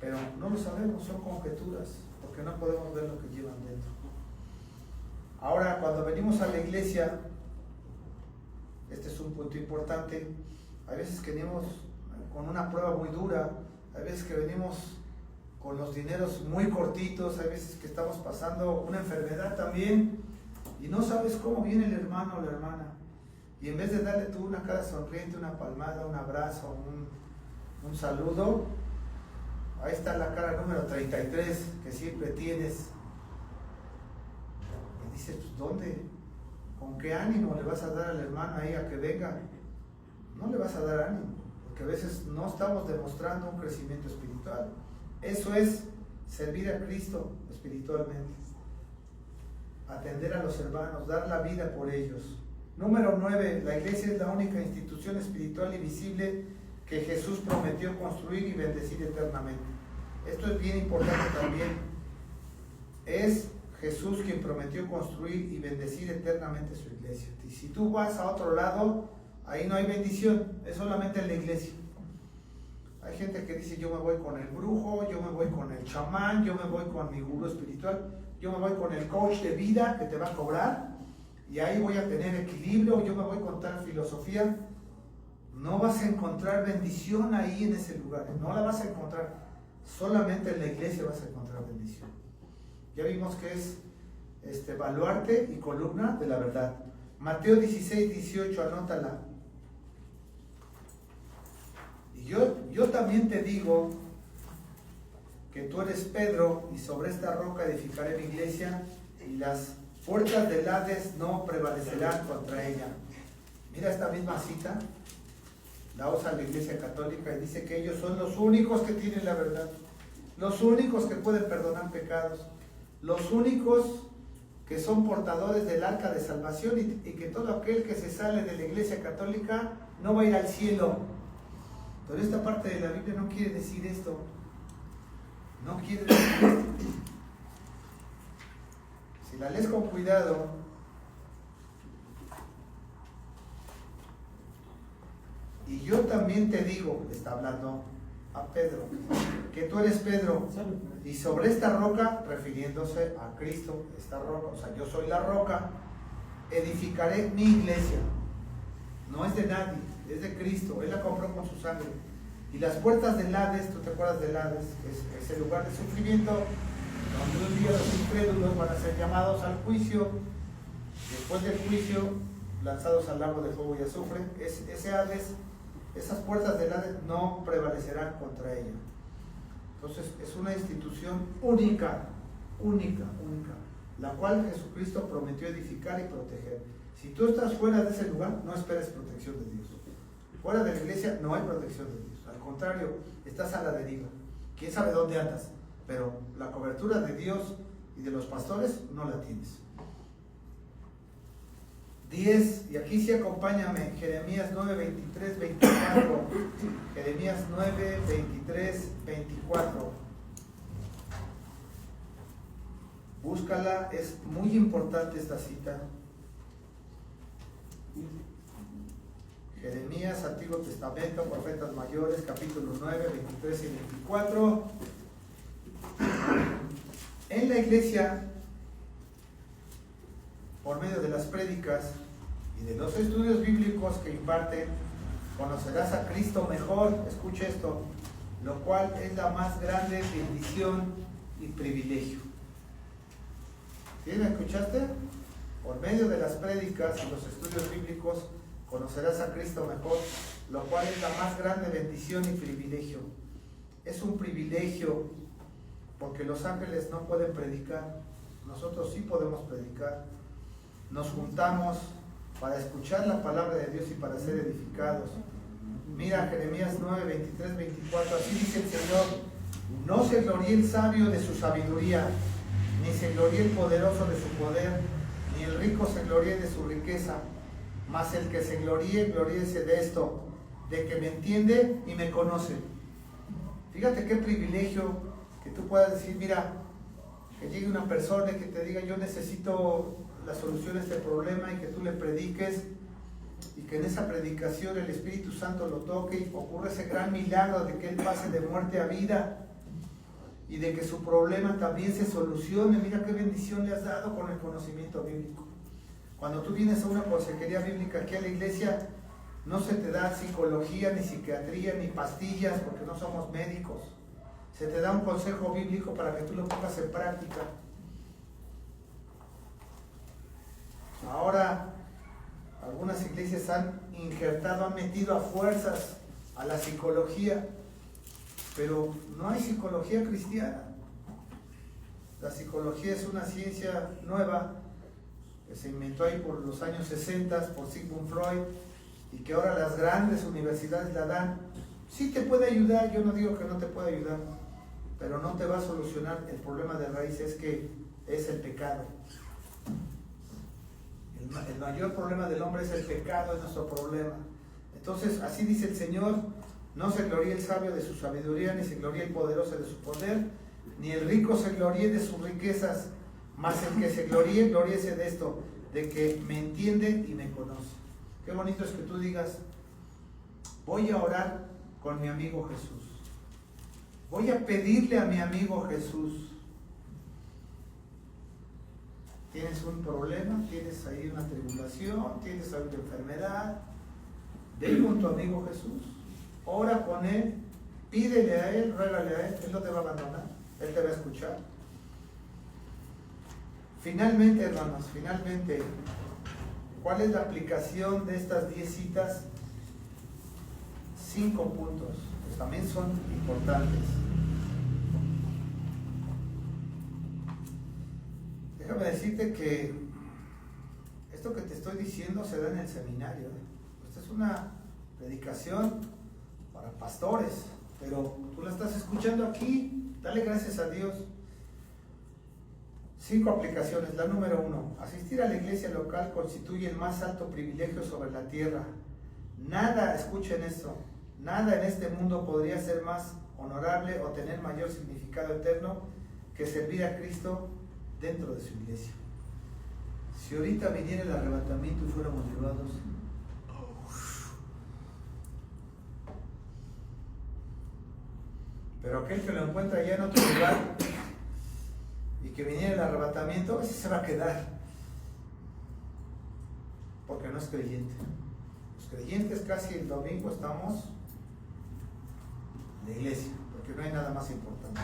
A: pero no lo sabemos, son conjeturas, porque no podemos ver lo que llevan dentro. Ahora, cuando venimos a la iglesia, este es un punto importante, hay veces que venimos con una prueba muy dura, hay veces que venimos con los dineros muy cortitos, hay veces que estamos pasando una enfermedad también y no sabes cómo viene el hermano o la hermana, y en vez de darle tú una cara sonriente, una palmada, un abrazo, un saludo, ahí está la cara número 33 que siempre tienes y dices, pues ¿dónde? ¿Con qué ánimo le vas a dar al hermano ahí a que venga? No le vas a dar ánimo, porque a veces no estamos demostrando un crecimiento espiritual. Eso es servir a Cristo espiritualmente, atender a los hermanos, dar la vida por ellos. Número 9, la iglesia es la única institución espiritual y visible que Jesús prometió construir y bendecir eternamente. Esto es bien importante también. Es Jesús quien prometió construir y bendecir eternamente su iglesia. Y si tú vas a otro lado, ahí no hay bendición, es solamente en la iglesia. Hay gente que dice, yo me voy con el brujo, yo me voy con el chamán, yo me voy con mi gurú espiritual, yo me voy con el coach de vida que te va a cobrar y ahí voy a tener equilibrio, yo me voy con tal filosofía. No vas a encontrar bendición ahí en ese lugar, no la vas a encontrar, solamente en la iglesia vas a encontrar bendición. Ya vimos que es baluarte y columna de la verdad. Mateo 16:18, anótala. Y yo también te digo que tú eres Pedro y sobre esta roca edificaré mi iglesia y las puertas del Hades no prevalecerán contra ella. Mira esta misma cita, la usa la Iglesia Católica y dice que ellos son los únicos que tienen la verdad, los únicos que pueden perdonar pecados, los únicos que son portadores del arca de salvación y que todo aquel que se sale de la Iglesia Católica no va a ir al cielo. Pero esta parte de la Biblia no quiere decir esto. No quiere decir esto. Si la lees con cuidado, y yo también te digo, está hablando a Pedro, que tú eres Pedro, y sobre esta roca, refiriéndose a Cristo, esta roca, o sea, yo soy la roca, edificaré mi iglesia. No es de nadie, es de Cristo, Él la compró con su sangre. Y las puertas del Hades, ¿tú te acuerdas del Hades? Es el lugar de sufrimiento, donde un día los incrédulos van a ser llamados al juicio, después del juicio, lanzados al lago de fuego y azufre. Ese Hades, esas puertas del Hades no prevalecerán contra ella. Entonces, es una institución única, la cual Jesucristo prometió edificar y proteger. Si tú estás fuera de ese lugar, no esperes protección de Dios. Fuera de la iglesia no hay protección de Dios. Al contrario, estás a la deriva. ¿Quién sabe dónde andas? Pero la cobertura de Dios y de los pastores no la tienes. 10, y aquí sí acompáñame, Jeremías 9, 23, 24. Jeremías 9, 23, 24. Búscala, es muy importante esta cita. Jeremías, Antiguo Testamento, Profetas Mayores, capítulo 9, 23 y 24. En la iglesia, por medio de las prédicas y de los estudios bíblicos que imparten, conocerás a Cristo mejor, escuche esto, lo cual es la más grande bendición y privilegio. ¿Sí me escuchaste? Por medio de las prédicas y los estudios bíblicos conocerás a Cristo mejor, lo cual es la más grande bendición y privilegio. Es un privilegio porque los ángeles no pueden predicar, nosotros sí podemos predicar. Nos juntamos para escuchar la palabra de Dios y para ser edificados. Mira Jeremías 9, 23, 24, así dice el Señor: no se gloríe el sabio de su sabiduría, ni se gloríe el poderoso de su poder, ni el rico se gloríe de su riqueza, mas el que se gloríe, gloríese de esto, de que me entiende y me conoce. Fíjate qué privilegio que tú puedas decir, mira, que llegue una persona y que te diga, yo necesito la solución a este problema, y que tú le prediques, y que en esa predicación el Espíritu Santo lo toque y ocurre ese gran milagro de que él pase de muerte a vida y de que su problema también se solucione. Mira qué bendición le has dado con el conocimiento bíblico. Cuando tú vienes a una consejería bíblica aquí a la iglesia, no se te da psicología, ni psiquiatría, ni pastillas, porque no somos médicos. Se te da un consejo bíblico para que tú lo pongas en práctica. Ahora, algunas iglesias han injertado, han metido a fuerzas a la psicología, pero no hay psicología cristiana. La psicología es una ciencia nueva que se inventó ahí por los años 60 por Sigmund Freud, y que ahora las grandes universidades la dan. Sí te puede ayudar, yo no digo que no te pueda ayudar, pero no te va a solucionar el problema de raíz, es que es el pecado. El mayor problema del hombre es el pecado, es nuestro problema. Entonces, así dice el Señor: no se gloríe el sabio de su sabiduría, ni se gloríe el poderoso de su poder, ni el rico se gloríe de sus riquezas, mas el que se gloríe, gloríese de esto, de que me entiende y me conoce. Qué bonito es que tú digas, voy a orar con mi amigo Jesús, voy a pedirle a mi amigo Jesús. Tienes un problema, tienes ahí una tribulación, tienes ahí una enfermedad, ven con tu amigo Jesús, ora con él, pídele a él, ruégale a él, él no te va a abandonar, él te va a escuchar. Finalmente, hermanos, finalmente, ¿cuál es la aplicación de estas 10 citas? 5 puntos, que también son importantes. Déjame decirte que esto que te estoy diciendo se da en el seminario. Esta es una predicación para pastores, pero tú la estás escuchando aquí, dale gracias a Dios. 5 aplicaciones. La número 1, asistir a la iglesia local constituye el más alto privilegio sobre la tierra. Nada, escuchen esto, nada en este mundo podría ser más honorable o tener mayor significado eterno que servir a Cristo dentro de su iglesia. Si ahorita viniera el arrebatamiento y fuéramos llevados, pero aquel que lo encuentra ya en otro lugar y que viniera el arrebatamiento, ese se va a quedar, porque no es creyente. Los creyentes casi el domingo estamos en la iglesia, porque no hay nada más importante.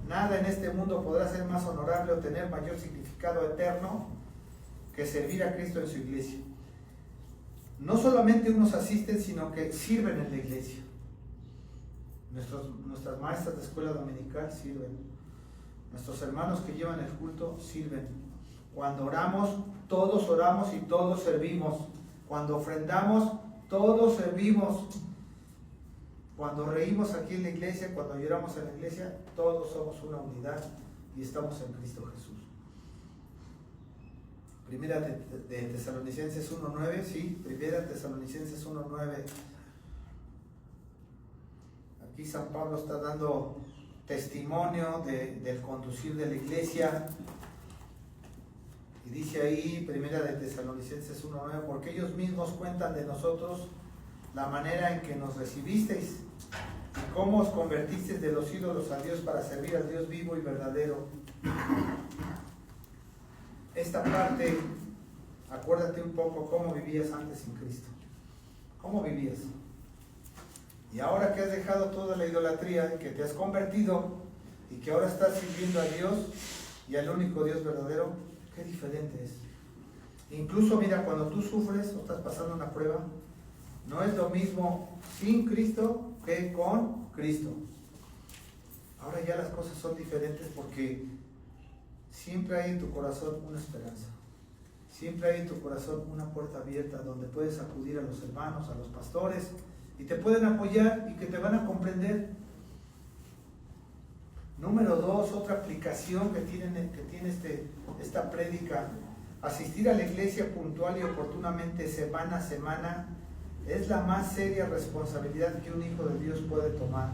A: Nada en este mundo podrá ser más honorable o tener mayor significado eterno que servir a Cristo en su iglesia. No solamente unos asisten, sino que sirven en la iglesia. Nuestras maestras de escuela dominical sirven. Nuestros hermanos que llevan el culto sirven. Cuando oramos y todos servimos. Cuando ofrendamos, todos servimos. Cuando reímos aquí en la iglesia, cuando lloramos en la iglesia, todos somos una unidad y estamos en Cristo Jesús. Primera de Tesalonicenses 1:9, sí, Primera de Tesalonicenses 1:9. Aquí San Pablo está dando testimonio del conducir de la iglesia. Y dice ahí, Primera de Tesalonicenses 1:9, porque ellos mismos cuentan de nosotros la manera en que nos recibisteis y cómo os convertisteis de los ídolos a Dios para servir al Dios vivo y verdadero. Esta parte, acuérdate un poco cómo vivías antes sin Cristo. ¿Cómo vivías? Y ahora que has dejado toda la idolatría y que te has convertido y que ahora estás sirviendo a Dios y al único Dios verdadero, qué diferente es. Incluso mira, cuando tú sufres o estás pasando una prueba, no es lo mismo sin Cristo que con Cristo. Ahora ya las cosas son diferentes porque siempre hay en tu corazón una esperanza. Siempre hay en tu corazón una puerta abierta donde puedes acudir a los hermanos, a los pastores, y te pueden apoyar y que te van a comprender. Número 2, otra aplicación que tiene esta prédica: asistir a la iglesia puntual y oportunamente semana a semana es la más seria responsabilidad que un hijo de Dios puede tomar.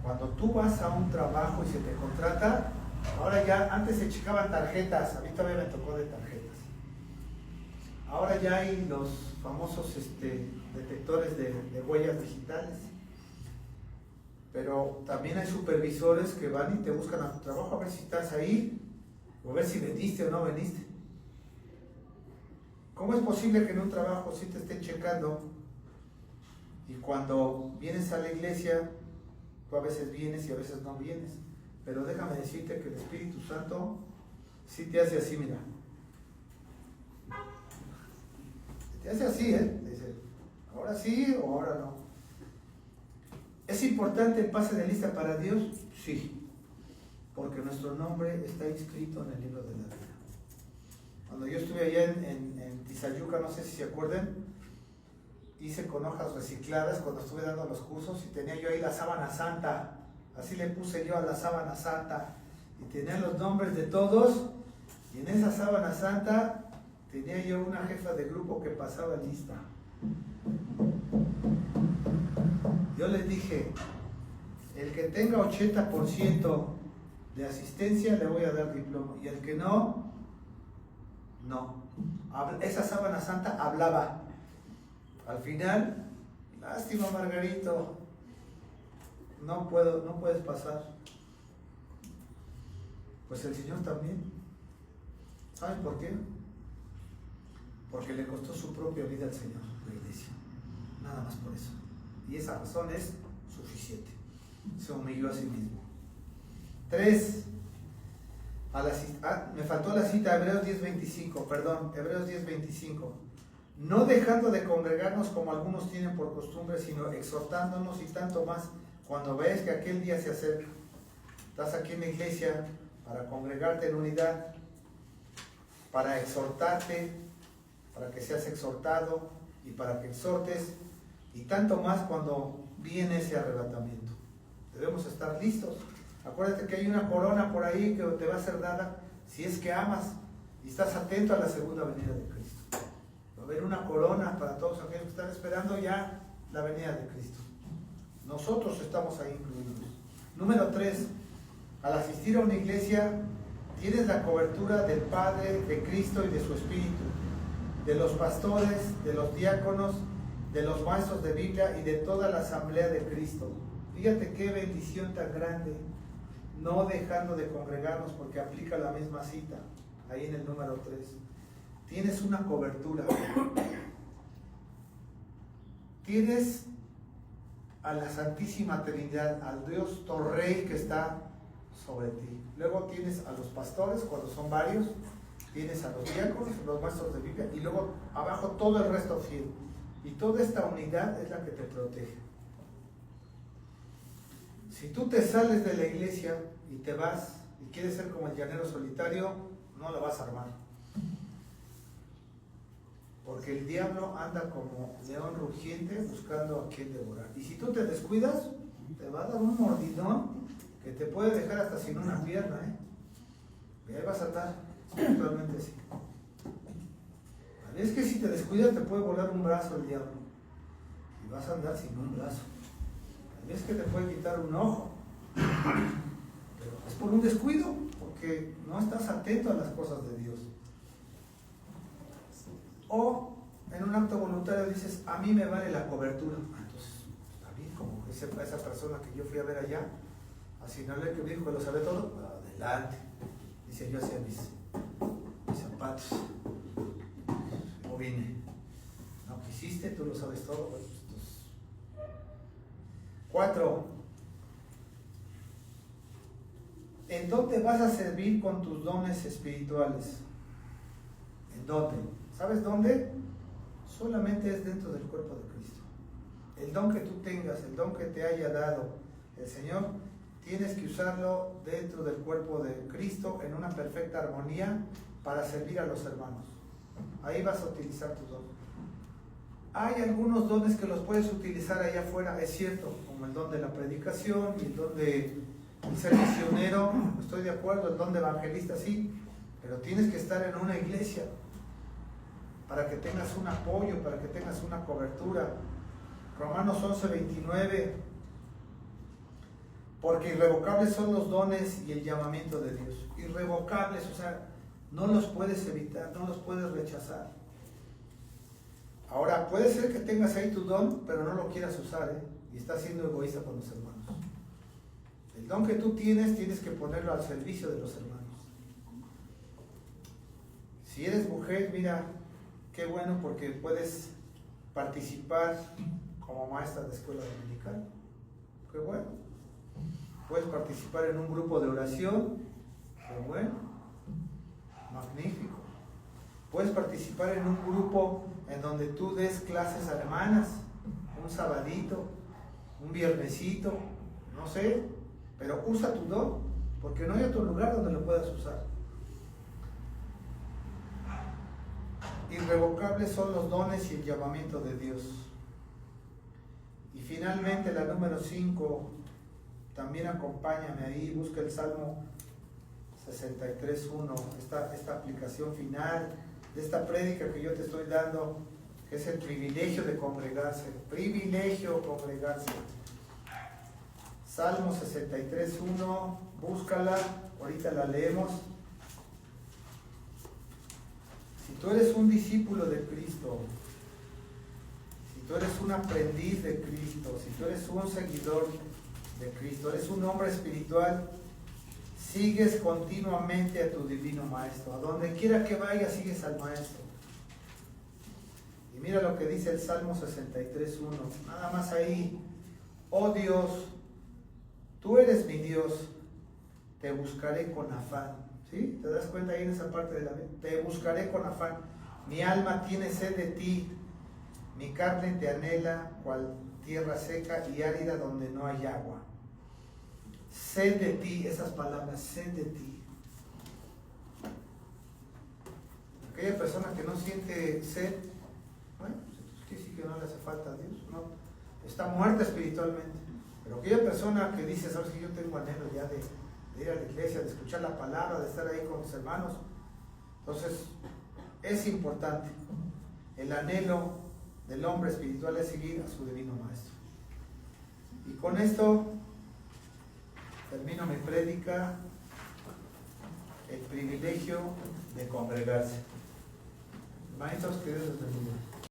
A: Cuando tú vas a un trabajo y se te contrata, ahora ya, antes se checaban tarjetas, a mí también me tocó de tarjetas. Ahora ya hay los famosos detectores de huellas digitales. Pero también hay supervisores que van y te buscan a tu trabajo a ver si estás ahí, o a ver si veniste o no veniste. ¿Cómo es posible que en un trabajo sí te estén checando y cuando vienes a la iglesia, tú a veces vienes y a veces no vienes? Pero déjame decirte que el Espíritu Santo sí te hace así, mira. Te hace así, dice, ahora sí o ahora no. ¿Es importante el pase de lista para Dios? Sí, porque nuestro nombre está inscrito en el libro de la vida. Cuando yo estuve allá en Tizayuca, no sé si se acuerdan, hice con hojas recicladas cuando estuve dando los cursos y tenía yo ahí la sábana santa, así le puse yo a la sábana santa, y tenía los nombres de todos, y en esa sábana santa tenía yo una jefa de grupo que pasaba lista. Yo les dije, el que tenga 80% de asistencia le voy a dar diploma, y el que no. Esa sábana santa hablaba. Al final, lástima Margarito, no puedes pasar. Pues el Señor también. ¿Sabes por qué? Porque le costó su propia vida al Señor, la iglesia. Nada más por eso. Y esa razón es suficiente. Se humilló a sí mismo. 3. Me faltó la cita, Hebreos 10:25. No dejando de congregarnos como algunos tienen por costumbre, sino exhortándonos, y tanto más cuando ves que aquel día se acerca. Estás aquí en la iglesia para congregarte en unidad, para exhortarte, para que seas exhortado y para que exhortes, y tanto más cuando viene ese arrebatamiento. Debemos estar listos. Acuérdate que hay una corona por ahí que te va a ser dada si es que amas y estás atento a la segunda venida de Cristo. Va a haber una corona para todos aquellos que están esperando ya la venida de Cristo. Nosotros estamos ahí incluidos. Número 3. Al asistir a una iglesia, tienes la cobertura del Padre, de Cristo y de su Espíritu, de los pastores, de los diáconos, de los maestros de Biblia y de toda la asamblea de Cristo. Fíjate qué bendición tan grande, no dejando de congregarnos, porque aplica la misma cita, ahí en el número 3. Tienes una cobertura. Tienes a la Santísima Trinidad, al Dios Torrey que está sobre ti. Luego tienes a los pastores, cuando son varios, tienes a los diáconos, los maestros de Biblia, y luego abajo todo el resto fiel. Y toda esta unidad es la que te protege. Si tú te sales de la iglesia y te vas y quieres ser como el llanero solitario, no la vas a armar. Porque el diablo anda como león rugiente buscando a quien devorar. Y si tú te descuidas, te va a dar un mordidón que te puede dejar hasta sin una pierna, Y ahí vas a estar espiritualmente así. Es que si te descuidas te puede volar un brazo el diablo y vas a andar sin un brazo. Es que te puede quitar un ojo, pero es por un descuido, porque no estás atento a las cosas de Dios. O en un acto voluntario dices, a mí me vale la cobertura. Entonces, está bien, como esa persona que yo fui a ver allá, así no le que me dijo que lo sabe todo, adelante. Dice, yo hacía mis zapatos, no vine. No quisiste, tú lo sabes todo, pues, 4. ¿En dónde vas a servir con tus dones espirituales? ¿En dónde? ¿Sabes dónde? Solamente es dentro del cuerpo de Cristo. El don que tú tengas, el don que te haya dado el Señor, tienes que usarlo dentro del cuerpo de Cristo en una perfecta armonía para servir a los hermanos. Ahí vas a utilizar tus dones. Hay algunos dones que los puedes utilizar allá afuera, es cierto, como el don de la predicación y el don de ser misionero, estoy de acuerdo, el don de evangelista sí, pero tienes que estar en una iglesia para que tengas un apoyo, para que tengas una cobertura. Romanos 11:29, porque irrevocables son los dones y el llamamiento de Dios. Irrevocables, o sea, no los puedes evitar, no los puedes rechazar. Ahora, puede ser que tengas ahí tu don, pero no lo quieras usar, y estás siendo egoísta con los hermanos. El don que tú tienes que ponerlo al servicio de los hermanos. Si eres mujer, mira, qué bueno, porque puedes participar como maestra de escuela dominical. Qué bueno. Puedes participar en un grupo de oración. Qué bueno. Magnífico. Puedes participar en un grupo en donde tú des clases a hermanas, un sabadito, un viernesito, no sé, pero usa tu don, porque no hay otro lugar donde lo puedas usar. Irrevocables son los dones y el llamamiento de Dios. Y finalmente la número 5, también acompáñame ahí, busca el Salmo 63:1, esta aplicación final de esta prédica que yo te estoy dando, que es el privilegio de congregarse, privilegio congregarse. Salmo 63:1, búscala, ahorita la leemos. Si tú eres un discípulo de Cristo, si tú eres un aprendiz de Cristo, si tú eres un seguidor de Cristo, eres un hombre espiritual, sigues continuamente a tu divino Maestro. A donde quiera que vayas, sigues al Maestro. Y mira lo que dice el Salmo 63:1. Nada más ahí. Oh Dios, tú eres mi Dios, te buscaré con afán. ¿Sí? ¿Te das cuenta ahí en esa parte de la Biblia? Te buscaré con afán. Mi alma tiene sed de ti. Mi carne te anhela, cual tierra seca y árida donde no hay agua. Sed de ti, esas palabras, sed de ti. Aquella persona que no siente sed, bueno, pues quiere decir que no le hace falta a Dios, no, está muerta espiritualmente. Pero aquella persona que dice, sabes que yo tengo anhelo ya de ir a la iglesia, de escuchar la palabra, de estar ahí con los hermanos, entonces es importante. El anhelo del hombre espiritual es seguir a su divino Maestro. Y con esto termino mi prédica, el privilegio de congregarse. Maestros, que Dios los bendiga.